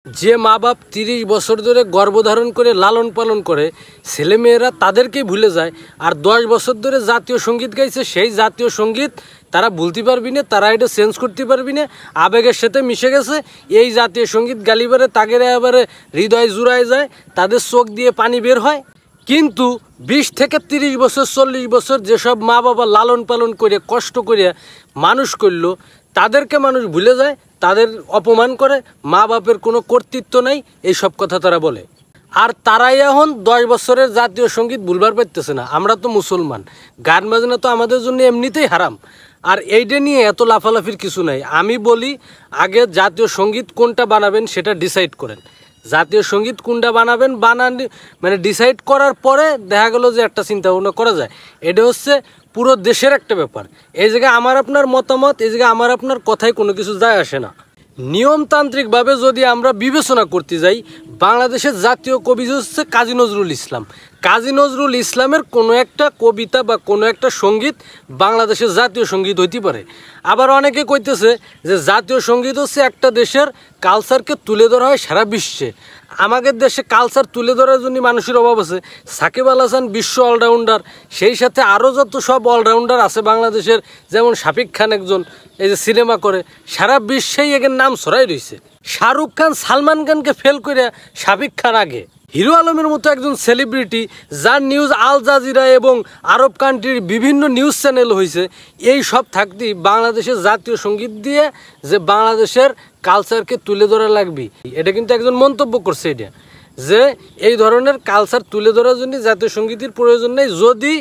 যে মা বাপ 30 বছর ধরে গর্ভধারণ করে লালন পালন করে ছেলেমেয়েরা তাদেরকেই ভুলে যায়, আর 10 বছর ধরে জাতীয় সঙ্গীত গাইছে, সেই জাতীয় সঙ্গীত তারা ভুলতে পারবি না, তারা এটা চেঞ্জ করতে পারবি না, আবেগের সাথে মিশে গেছে। এই জাতীয় সঙ্গীত গালিবারে তাগেরে এবারে হৃদয় জুড়ায় যায়, তাদের চোখ দিয়ে পানি বের হয়। কিন্তু 20 থেকে 30 বছর 40 বছর যেসব মা বাবা লালন পালন করে কষ্ট করে মানুষ করলো, তাদেরকে মানুষ ভুলে যায়, তাদের অপমান করে, মা বাপের কোনো কর্তৃত্ব নেই, এই সব কথা তারা বলে। আর তারাই এখন 10 বছরের জাতীয় সঙ্গীত ভুলবার পারতেছে না। আমরা তো মুসলমান, গান বাজনা তো আমাদের জন্য এমনিতেই হারাম, আর এইটা নিয়ে এত লাফালাফির কিছু নাই। আমি বলি, আগে জাতীয় সঙ্গীত কোনটা বানাবেন সেটা ডিসাইড করেন। জাতীয় সঙ্গীত কোনটা বানাবেন মানে ডিসাইড করার পরে দেখা গেল যে একটা চিন্তা ভাবনা করা যায়। এটা হচ্ছে পুরো দেশের একটা ব্যাপার। এই জায়গায় আমার আপনার মতামত, এই জায়গায় আমার আপনার কথায় কোনো কিছু যায় আসে না। নিয়মতান্ত্রিকভাবে যদি আমরা বিবেচনা করতে যাই, বাংলাদেশের জাতীয় কবি হচ্ছে কাজী নজরুল ইসলাম। কাজী নজরুল ইসলামের কোনো একটা কবিতা বা কোনো একটা সঙ্গীত বাংলাদেশের জাতীয় সঙ্গীত হইতে পারে। আবার অনেকে কইতেছে যে জাতীয় সঙ্গীত হচ্ছে একটা দেশের কালচারকে তুলে ধরা হয় সারা বিশ্বে। আমাদের দেশে কালচার তুলে ধরার জন্য মানুষের অভাব আছে। সাকিব আল হাসান বিশ্ব অলরাউন্ডার, সেই সাথে আরও যত সব অলরাউন্ডার আছে বাংলাদেশের, যেমন শাকিব খান একজন এই যে সিনেমা করে, সারা বিশ্বেই এর নাম ছড়াই রয়েছে। শাহরুখ খান সালমান খানকে ফেল করে শাকিব খান আগে। হিরো আলমের মতো একজন সেলিব্রিটি, যার নিউজ আল জাজিরা এবং আরব কান্ট্রির বিভিন্ন নিউজ চ্যানেল হয়েছে, এই সব থাকতেই বাংলাদেশের জাতীয় সঙ্গীত দিয়ে যে বাংলাদেশের কালচারকে তুলে ধরা লাগবে, এটা কিন্তু একজন মন্তব্য করছে এটা, যে এই ধরনের কালচার তুলে ধরার জন্য জাতীয় সঙ্গীতের প্রয়োজন নেই। যদি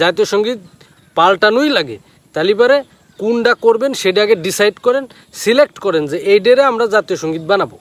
জাতীয় সঙ্গীত পাল্টানোই লাগে, তাহলে পরে কোনটা করবেন সেটা আগে ডিসাইড করেন, সিলেক্ট করেন যে এই ডেরে আমরা জাতীয় সঙ্গীত বানাবো।